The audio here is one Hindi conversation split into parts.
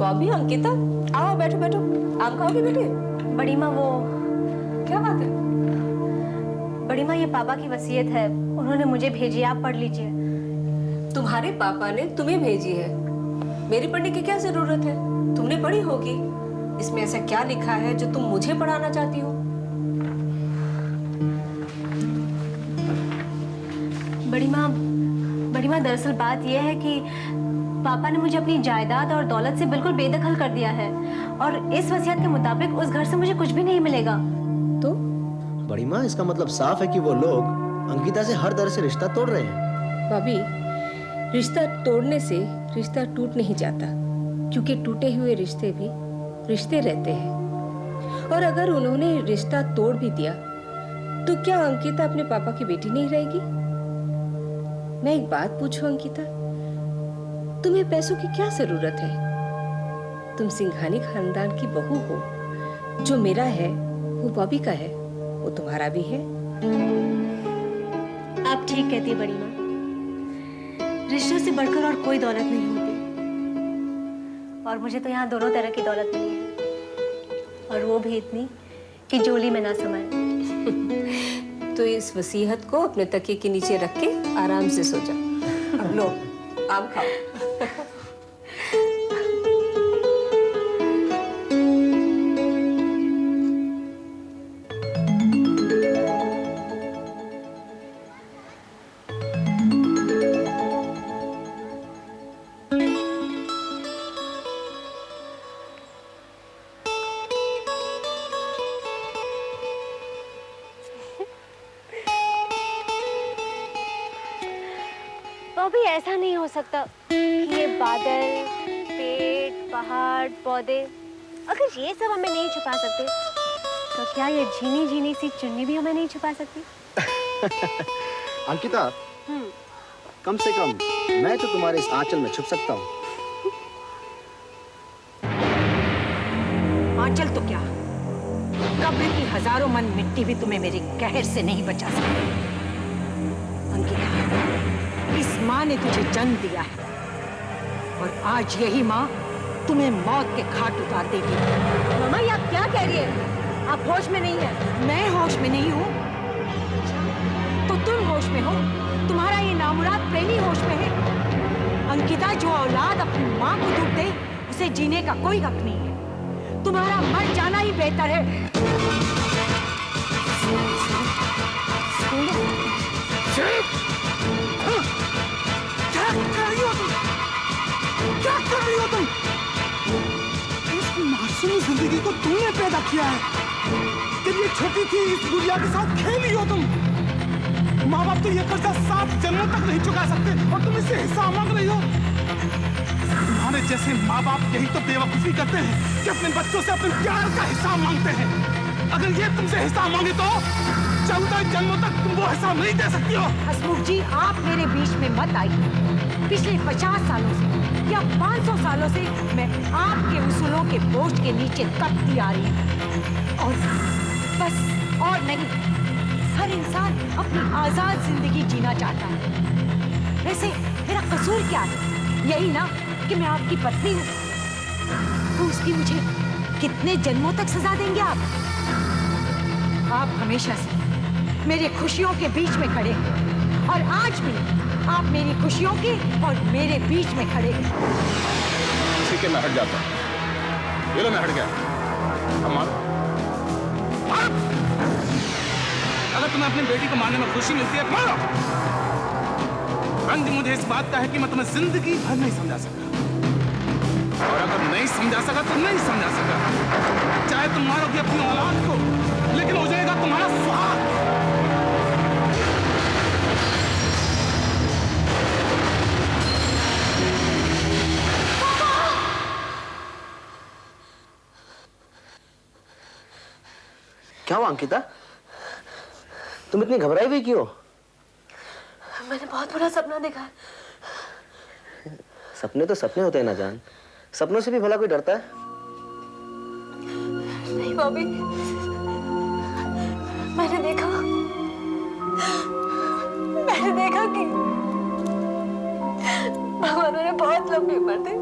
बॉबी, अंकिता, आओ बैठो बैठो। आम खाओगे बेटे? बड़ी माँ वो क्या बात है? बड़ी माँ, ये पापा की वसीयत है, उन्होंने मुझे भेजी, आप पढ़ लीजिए। तुम्हारे पापा ने तुम्हें भेजी है? मेरी पढ़ने की क्या जरूरत है? तुमने पढ़ी होगी। इसमें ऐसा क्या लिखा है जो तुम मुझे पढ़ाना चाहती हो? बड़ी माँ दरअसल बात यह है कि पापा ने मुझे अपनी जायदाद और दौलत से बिल्कुल बेदखल कर दिया है और इस वसीयत के मुताबिक उस घर से मुझे कुछ भी नहीं मिलेगा। तो बड़ी माँ, इसका मतलब साफ है कि वो लोग अंकिता से हर तरह से रिश्ता तोड़ रहे हैं। भाभी, रिश्ता तोड़ने से रिश्ता टूट नहीं जाता, क्योंकि टूटे हुए रिश्ते भी रिश्ते रहते हैं। और अगर उन्होंने रिश्ता तोड़ भी दिया तो क्या अंकिता अपने पापा की बेटी नहीं रहेगी? मैं एक बात पूछूं अंकिता, तुम्हें पैसों की क्या जरूरत है? तुम सिंघानी खानदान की बहू हो। जो मेरा है वो बॉबी का है, वो तुम्हारा भी है। आप ठीक कहती है बड़ी माँ, रिश्तों से बढ़कर और कोई दौलत नहीं होती और मुझे तो यहाँ दोनों तरह की दौलत मिली है और वो भी इतनी कि झोली में ना समाए। तो इस वसीयत को अपने तकिए के नीचे रख के आराम से सो जा। अब लो, आम खाओ। तो भी ऐसा नहीं हो सकता कि ये बादल, पेड़, पहाड़, पौधे, अगर ये सब हमें नहीं छुपा सकते तो क्या ये झीनी झीनी सी चुन्नी भी हमें नहीं छुपा सकती? अंकिता, कम से कम मैं तो तुम्हारे इस आंचल में छुप सकता हूँ। आंचल तो क्या, कब्र की हजारों मन मिट्टी भी तुम्हें मेरे कहर से नहीं बचा सकती। अंकिता, इस माँ ने तुझे जन्म दिया है और आज यही माँ तुम्हें मौत के घाट उतार देगी। मामा, ये आप क्या कह रही है? आप होश में नहीं है। मैं होश में नहीं हूँ तो तुम होश में हो? तुम्हारा ये नामुराद प्रेमी होश में है। अंकिता, जो औलाद अपनी माँ को दुख दे उसे जीने का कोई हक नहीं है। तुम्हारा मर जाना ही बेहतर है। क्या कर रही हो तुम? क्या कर रही हो तुम? इस मासूम जिंदगी को तुमने पैदा किया है। जब ये छोटी थी इस गुड़िया के साथ खेली हो तुम। माँ बाप तो ये कर्जा 7 जन्मों तक नहीं चुका सकते और तुम इससे हिस्सा मांग रही हो। तुम्हारे जैसे माँ बाप यही तो बेवकूफी करते हैं कि अपने बच्चों से अपने प्यार का हिस्सा मांगते हैं। अगर ये तुमसे हिस्सा मांगे तो 14 जन्मों तक तुम वो हिस्सा नहीं दे सकती हो। हसमुख जी, आप मेरे बीच में मत आइए। पिछले 50 सालों से या 500 सालों से मैं आपके उसूलों के बोझ के नीचे तपती आ रही हूँ और बस और नहीं। हर इंसान अपनी आजाद जिंदगी जीना चाहता है। वैसे मेरा कसूर क्या है? यही ना कि मैं आपकी पत्नी हूँ। तो उसकी मुझे कितने जन्मों तक सजा देंगे आप? आप हमेशा से मेरी खुशियों के बीच में खड़े हैं और आज भी आप मेरी खुशियों के और मेरे बीच में खड़े हैं। ठीक है, मैं हट जाता हूँ। ये लो, मैं हट गया। अब मारो। अगर तुम्हें अपनी बेटी को मारने में खुशी मिलती है, मारो। रंज मुझे इस बात का है कि मैं तुम्हें जिंदगी भर नहीं समझा सका और अगर नहीं समझा सका तो नहीं समझा सका। चाहे तुम मारोगे अपनी औलाद को, लेकिन हो जाएगा तुम्हारा सुहाग। क्या हुआ अंकिता? तुम इतनी घबराई हुई क्यों? मैंने बहुत बुरा सपना देखा। सपने तो सपने होते हैं ना जान। सपनों से भी भला कोई डरता है? नहीं बॉबी, मैंने देखा कि भगवान ने बहुत लंबी उम्र दी।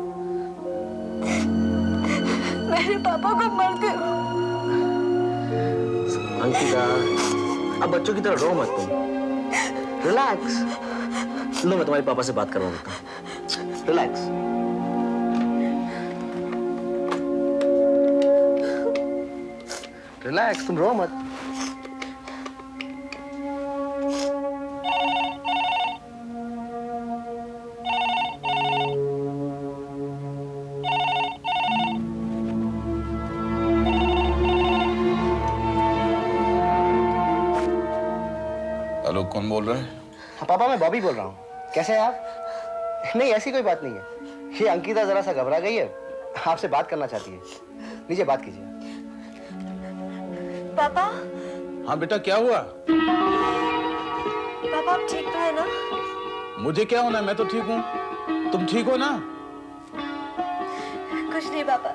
पापा को मर गए। अंकिता, अब बच्चों की तरह रो मत तुम। रिलैक्स। लो मैं तुम्हारे पापा से बात करवा देता हूँ। रिलैक्स। रिलैक्स, तुम रो मत। हेलो, कौन बोल रहा है? हाँ, पापा मैं बॉबी बोल रहा हूँ। कैसे हैं आप? नहीं, ऐसी कोई बात नहीं है। ये अंकिता जरा सा घबरा गई है, आपसे बात करना चाहती है। लीजिए बात कीजिए। पापा, हाँ बेटा, क्या हुआ? पापा आप ठीक तो है ना? मुझे क्या होना है, मैं तो ठीक हूँ। तुम ठीक हो ना? कुछ नहीं पापा,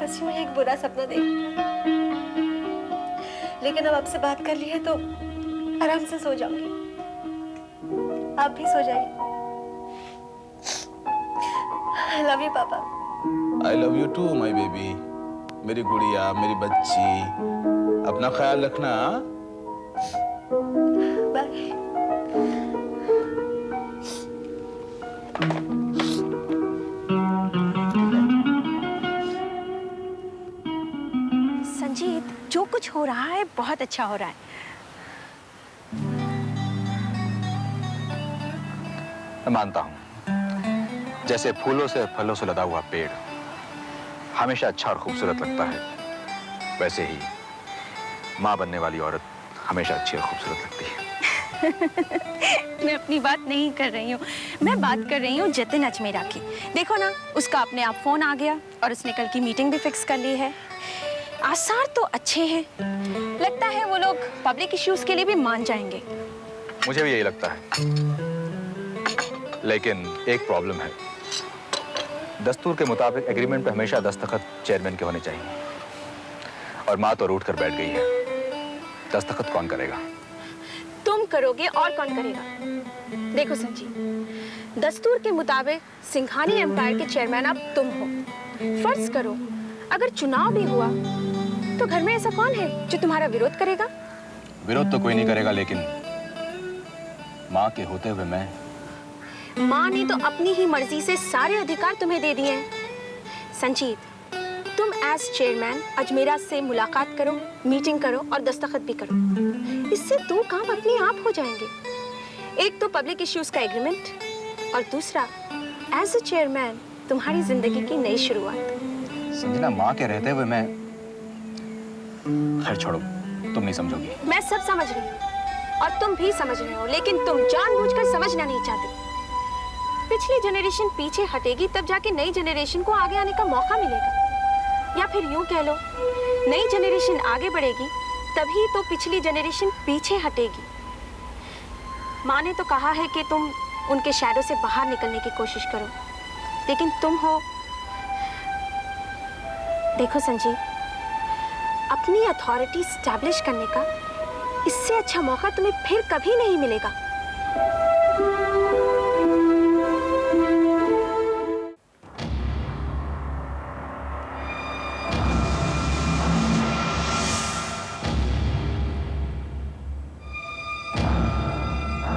बस यूं ही एक बुरा सपना देखा, लेकिन अब आपसे बात कर ली है तो आराम से सो जाऊंगी। आप भी सो जाइए। I love you पापा। I love you too my baby. मेरी गुड़िया, मेरी बच्ची, अपना ख्याल रखना। बाय। संजीत, जो कुछ हो रहा है बहुत अच्छा हो रहा है। मैं मानता हूं, जैसे फूलों से फलों से लदा हुआ पेड़ हमेशा अच्छा और खूबसूरत लगता है, वैसे ही माँ बनने वाली औरत हमेशा अच्छी और खूबसूरत लगती है। मैं अपनी बात नहीं कर रही हूँ, मैं बात कर रही हूँ जतिन अजमेरा की। देखो ना, उसका अपने आप फोन आ गया और उसने कल की मीटिंग भी फिक्स कर ली है। आसार तो अच्छे हैं, लगता है वो लोग पब्लिक इश्यूज के लिए भी मान जाएंगे। मुझे भी यही लगता है, लेकिन एक प्रॉब्लम है। दस्तूर के मुताबिक एग्रीमेंट पे हमेशा दस्तखत चेयरमैन के होने चाहिए, और माँ तो रूठ कर बैठ गई है। दस्तखत कौन करेगा? तुम करोगे और कौन करेगा? देखो संजीव, दस्तूर के मुताबिक सिंघानी एम्पायर के चेयरमैन अब तुम हो। फर्ज करो अगर चुनाव भी हुआ तो घर में ऐसा कौन है जो तुम्हारा विरोध करेगा? विरोध तो कोई नहीं करेगा, लेकिन माँ के होते हुए मैं। माँ ने तो अपनी ही मर्जी से सारे अधिकार तुम्हें दे दिए हैं। संजीत, तुम एज चेयरमैन अजमेरा से मुलाकात करो, मीटिंग करो और दस्तखत भी करो। इससे दो काम अपने आप हो जाएंगे। एक तो पब्लिक इश्यूज का एग्रीमेंट, और दूसरा एज अ चेयरमैन तुम्हारी जिंदगी की नई शुरुआत। संजना, माँ के रहते हुए मैं। खैर छोड़ो, तुम नहीं समझोगी। मैं सब समझ रही हूँ और तुम भी समझ रहे हो, लेकिन तुम जानबूझकर समझना नहीं चाहते। पिछली जनरेशन पीछे हटेगी तब जाके नई जनरेशन को आगे आने का मौका मिलेगा, या फिर यूं कह लो, नई जनरेशन आगे बढ़ेगी तभी तो पिछली जनरेशन पीछे हटेगी। माँ ने तो कहा है कि तुम उनके शैडो से बाहर निकलने की कोशिश करो, लेकिन तुम हो। देखो संजीव, अपनी अथॉरिटी स्टैब्लिश करने का इससे अच्छा मौका तुम्हें फिर कभी नहीं मिलेगा।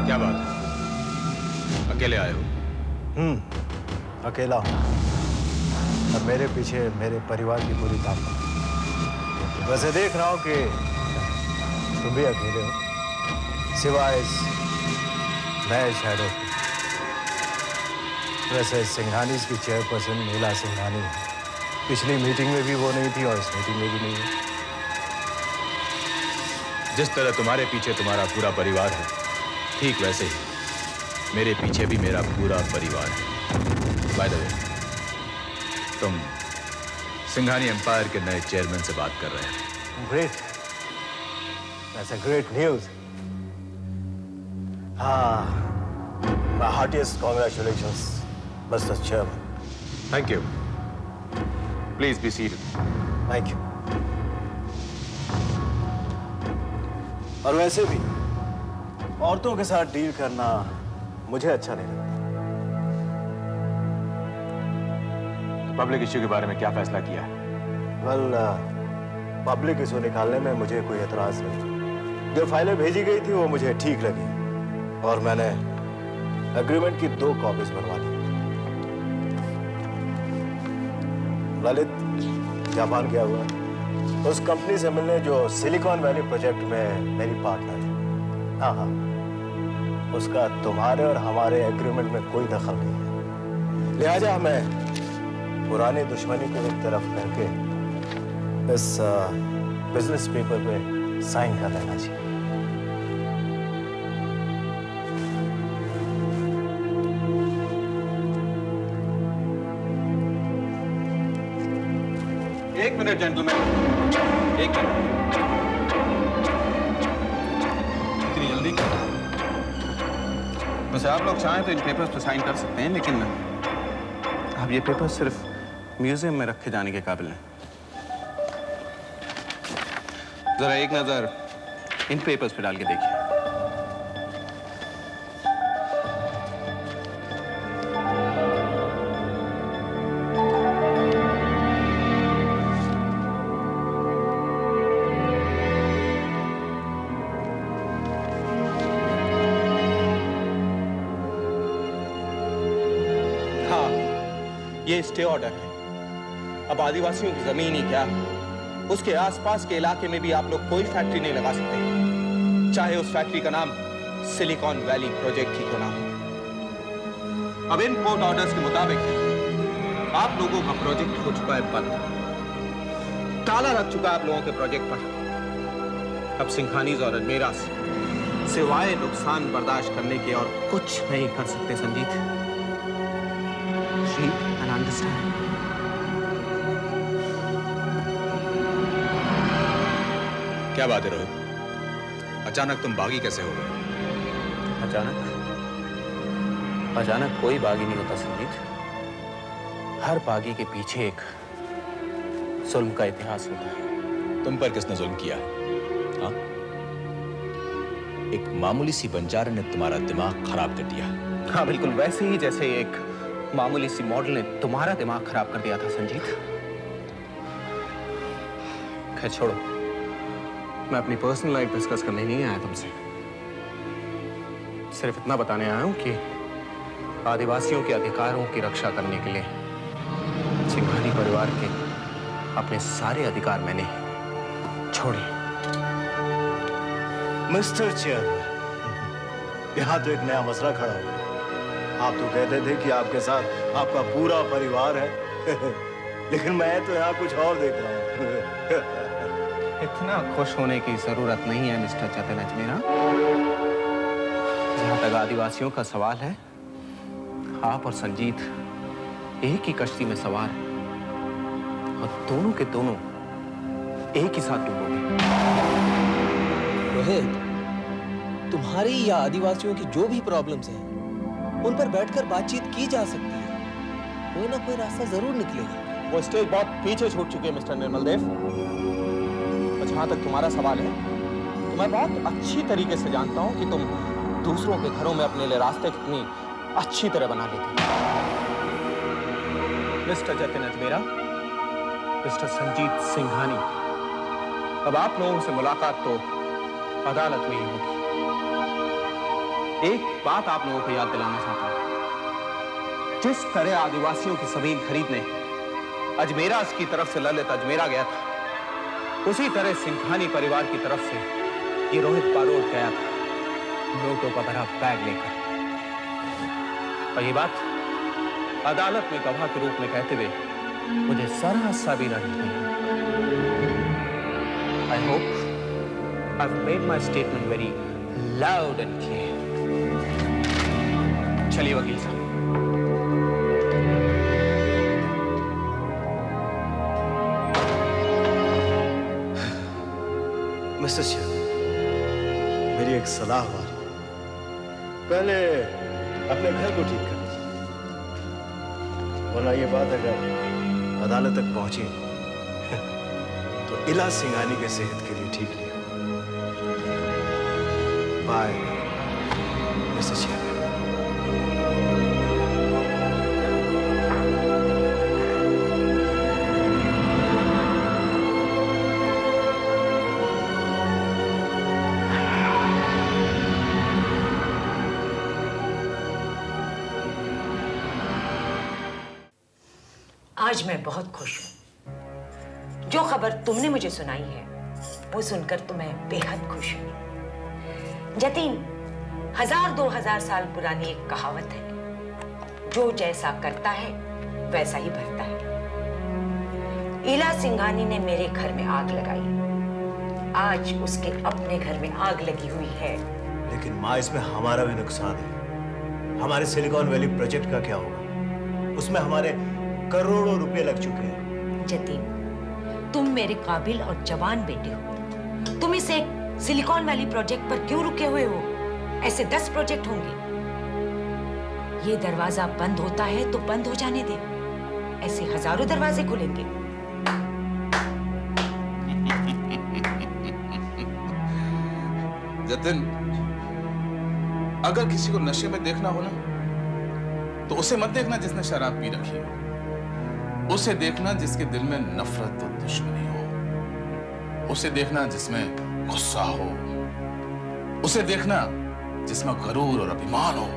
क्या बात है, अकेले आए हो? अकेला हूँ और मेरे पीछे मेरे परिवार की पूरी ताकत। वैसे देख रहा हूँ कि तुम भी अकेले हो, सिवाय इस नए शहरों के। वैसे सिंघानी की चेयरपर्सन नीला सिंघानी है। पिछली मीटिंग में भी वो नहीं थी और इस मीटिंग में भी नहीं है। जिस तरह तुम्हारे पीछे तुम्हारा पूरा परिवार है, ठीक वैसे ही मेरे पीछे भी मेरा पूरा परिवार है। बाय द वे, तुम सिंघानी एम्पायर के नए चेयरमैन से बात कर रहे हैं। Great, that's a great news. हाँ, my heartiest congratulations mister chairman. Thank you. Please be seated. Thank you. और वैसे भी औरतों के साथ डील करना मुझे अच्छा नहीं लगता। पब्लिक इश्यू के बारे में क्या फैसला किया है? वेल, पब्लिक इशू निकालने में मुझे कोई एतराज नहीं। जो फाइलें भेजी गई थी वो मुझे ठीक लगी और मैंने एग्रीमेंट की 2 कॉपीज बनवा ली। ललित जापान गया हुआ है। उस कंपनी से मिलने जो सिलिकॉन वैली प्रोजेक्ट में मेरी पार्टनर है। हाँ हाँ, उसका तुम्हारे और हमारे एग्रीमेंट में कोई दखल नहीं है। लिहाजा हमें पुरानी दुश्मनी को एक तरफ करके इस बिजनेस पेपर पे साइन कर लेना चाहिए। एक मिनट जेंटलमैन, एक मिनट। इतनी जल्दी क्या? वैसे आप लोग चाहें तो इन पेपर्स पर साइन कर सकते हैं, लेकिन अब ये पेपर सिर्फ म्यूजियम में रखे जाने के काबिल हैं। जरा एक नजर इन पेपर्स पे डाल के देखिए। हाँ, ये स्टे ऑर्डर है। अब आदिवासियों की जमीन ही क्या, उसके आसपास के इलाके में भी आप लोग कोई फैक्ट्री नहीं लगा सकते, चाहे उस फैक्ट्री का नाम सिलिकॉन वैली प्रोजेक्ट ही क्यों ना हो। अब इन कोर्ट ऑर्डर्स के मुताबिक आप लोगों का प्रोजेक्ट हो चुका है बंद, ताला लग चुका है आप लोगों के प्रोजेक्ट पर। अब सिंघानीज और अजमेरास सिवाय नुकसान बर्दाश्त करने के और कुछ नहीं कर सकते। Sanjeet, read and understand. क्या बात है रोहित? अचानक तुम बागी कैसे हो गए? अचानक कोई बागी नहीं होता संजीत। हर बागी के पीछे एक जुल्म का इतिहास होता है। तुम पर किसने जुल्म किया? हाँ? एक मामूली सी बंजारे ने तुम्हारा दिमाग खराब कर दिया। हाँ, बिल्कुल वैसे ही जैसे एक मामूली सी मॉडल ने तुम्हारा दिमाग खराब कर दिया था संजीत। खैर छोड़ो, मैं अपनी पर्सनल लाइफ डिस्कस करने नहीं आया तुमसे। सिर्फ इतना बताने आया हूं कि आदिवासियों के अधिकारों की रक्षा करने के लिए सिंघानी परिवार के अपने सारे अधिकार मैंने छोड़े। मिस्टर चेयरमैन, यहाँ तो एक नया मसला खड़ा हो गया। आप तो कहते थे कि आपके साथ आपका पूरा परिवार है लेकिन मैं तो यहाँ कुछ और देख रहा हूँ इतना खुश होने की जरूरत नहीं है मिस्टर चतन अजमेरा। जहां तक आदिवासियों का सवाल है, आप और संजीत एक ही कश्ती में सवार हैं और दोनों के दोनों एक ही साथ डूबोगे। रोहित, तुम्हारी या आदिवासियों की जो भी प्रॉब्लम्स हैं, उन पर बैठकर बातचीत की जा सकती है। कोई ना कोई रास्ता जरूर निकलेगा। वो स्टेज बहुत पीछे छूट चुकी है मिस्टर निर्मल देव। और जहां तक तुम्हारा सवाल है, तो मैं बहुत अच्छी तरीके से जानता हूं कि तुम दूसरों के घरों में अपने लिए रास्ते कितनी अच्छी तरह बना लेते हो। मिस्टर जतिन अजमेरा, मिस्टर संजीत सिंघानी, अब आप लोगों से मुलाकात तो अदालत में ही होगी। एक बात आप लोगों को याद दिलाना चाहता हूं। जिस तरह आदिवासियों की जमीन खरीदने अजमेरास की तरफ से ललित अजमेरा गया था, उसी तरह सिंघानी परिवार की तरफ से ये रोहित बारोट गया था, नोटों का भरा बैग लेकर। और ये बात अदालत में गवाह के रूप में कहते हुए मुझे जरा सा भी रंज नहीं। I hope I have made my statement very loud and clear. चलिए वकील साहब। मिस्टर शेर, मेरी एक सलाह है। पहले अपने घर को ठीक कर लीजिए, वरना ये बात अगर अदालत तक पहुंची तो इला सिंघानी के सेहत के लिए ठीक नहीं होगा। बाय मिस्टर शेर। आज मैं बहुत खुश हूँ। जो खबर तुमने मुझे सुनाई है वो सुनकर तो मैं बेहद खुश हूँ। जतीन, 1000-2000 साल पुरानी एक कहावत है, जो जैसा करता है वैसा ही भरता है। ईला सिंघानी ने मेरे घर में आग लगाई, आज उसके अपने घर में आग लगी हुई है। लेकिन माँ, इसमें हमारा भी नुकसान है। हमारे सिलिकॉन वैली प्रोजेक्ट का क्या होगा? उसमें हमारे करोड़ों रुपए लग चुके हैं। जतीन, तुम मेरे काबिल और जवान बेटे हो। तुम इस एक सिलिकॉन वैली प्रोजेक्ट पर क्यों रुके हुए हो? ऐसे 10 प्रोजेक्ट होंगे। ये दरवाजा बंद होता है तो बंद हो जाने दे, ऐसे हजारों दरवाजे खुलेंगे। जतिन, अगर किसी को नशे में देखना हो ना, तो उसे मत देखना जिसने शराब पी रखी हो। उसे देखना जिसके दिल में नफरत और दुश्मनी हो। उसे देखना जिसमें गुस्सा हो। उसे देखना जिसमें गरूर और अभिमान हो।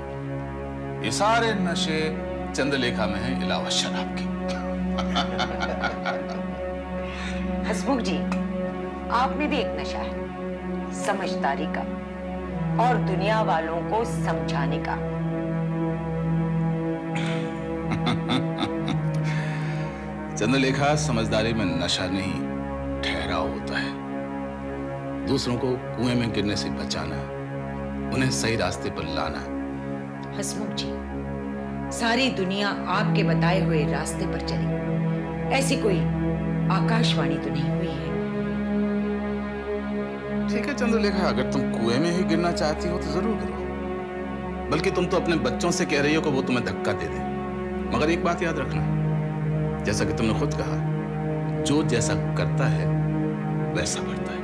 ये सारे नशे चंद्रलेखा में हैं, अलावा शराब के। हसमुख जी, आप में भी एक नशा है, समझदारी का और दुनिया वालों को समझाने का। चंद्रलेखा, समझदारी में नशा नहीं, ठहराव होता है। दूसरों को कुएं में गिरने से बचाना, उन्हें सही रास्ते पर लाना। हसमुख जी, सारी दुनिया आपके बताए हुए रास्ते पर चली, ऐसी कोई आकाशवाणी तो नहीं हुई है। ठीक है चंद्रलेखा, अगर तुम कुएं में ही गिरना चाहती हो तो जरूर गिरो। बल्कि तुम तो अपने बच्चों से कह रही हो कि वो तुम्हें धक्का दे दे। मगर एक बात याद रखना, जैसा कि तुमने खुद कहा, जो जैसा करता है वैसा बढ़ता है।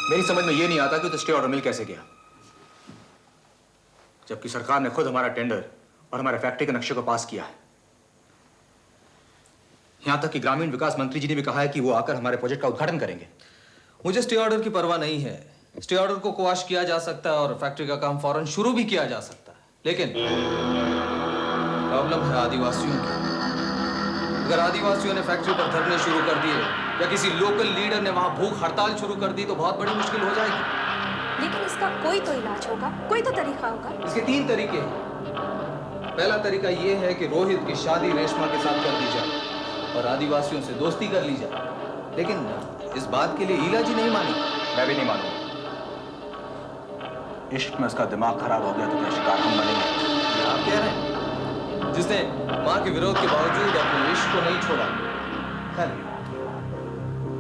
मेरी समझ में ये नहीं आता कि तो स्टे ऑर्डर मिल कैसे गया, जबकि सरकार ने खुद हमारा टेंडर और हमारे फैक्ट्री के नक्शे को पास किया है। यहां तक कि ग्रामीण विकास मंत्री जी ने भी कहा है कि वो आकर हमारे प्रोजेक्ट का उद्घाटन करेंगे। मुझे स्टे ऑर्डर की परवाह नहीं है। स्टे ऑर्डर को क्वाश किया जा सकता है और फैक्ट्री का काम फौरन शुरू भी किया जा सकता है, लेकिन प्रॉब्लम है आदिवासियों की। अगर आदिवासियों ने फैक्ट्री पर धरने शुरू कर दिए या किसी लोकल लीडर ने वहां भूख हड़ताल शुरू कर दी तो बहुत बड़ी मुश्किल हो जाएगी। लेकिन इसका कोई तो इलाज होगा, कोई तो तरीका होगा। इसके 3 तरीके हैं। पहला तरीका यह है कि रोहित की शादी रेशमा के साथ कर दी जाए और आदिवासियों से दोस्ती कर ली जाए, लेकिन इस बात के लिए ईला जी नहीं मानी। मैं भी नहीं मानूंगा। इश्क में उसका दिमाग खराब हो गया तो क्या शिकार हम बनेंगे? आप कह रहे हैं जिसने मां के विरोध के बावजूद अपने इश्क को नहीं छोड़ा। खैर,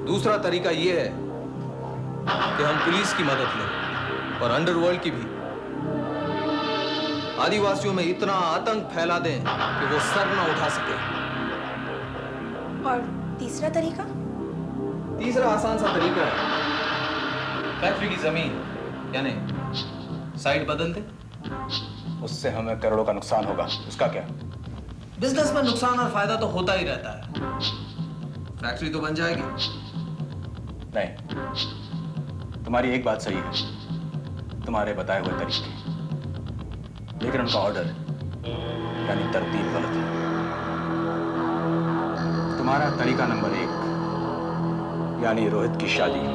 दूसरा तरीका यह है कि हम पुलिस की मदद लें और अंडरवर्ल्ड की भी। आदिवासियों में इतना आतंक फैला दें कि वो सर न उठा सके। और तीसरा तरीका? तीसरा आसान सा तरीका है, फैक्ट्री की जमीन यानी साइड बदल दे। उससे हमें करोड़ों का नुकसान होगा, उसका क्या? बिजनेस में नुकसान और फायदा तो होता ही रहता है। फैक्ट्री तो बन जाएगी। नहीं, तुम्हारी एक बात सही है, तुम्हारे बताए हुए तरीके, लेकिन उनका ऑर्डर यानी तरतीब गलत है। तुम्हारा तरीका नंबर 1 यानी रोहित की शादी,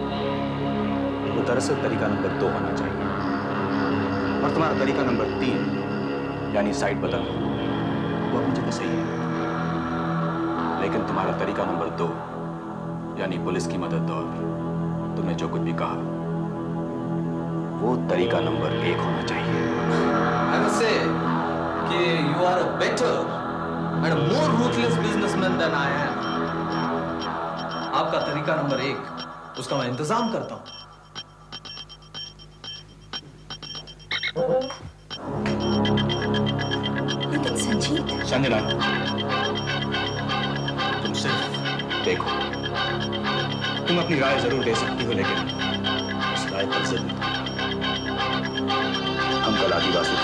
वो दरअसल तरीका नंबर 2 होना चाहिए। और तुम्हारा तरीका नंबर 3 यानी साइड बदलना, वो अपनी जगह सही है। लेकिन तुम्हारा तरीका नंबर 2 यानी पुलिस की मदद और तुमने जो कुछ भी कहा, वो तरीका नंबर 1 होना चाहिए। I must say कि you are a better and a more ruthless businessman than I am. आपका तरीका नंबर 1, उसका मैं इंतजाम करता हूं। लेकिन संजीत, संजना, तुम सिर्फ देखो। तुम अपनी राय जरूर दे सकती हो, लेकिन इस राय पर जिद नहीं। हम कल आदिवासी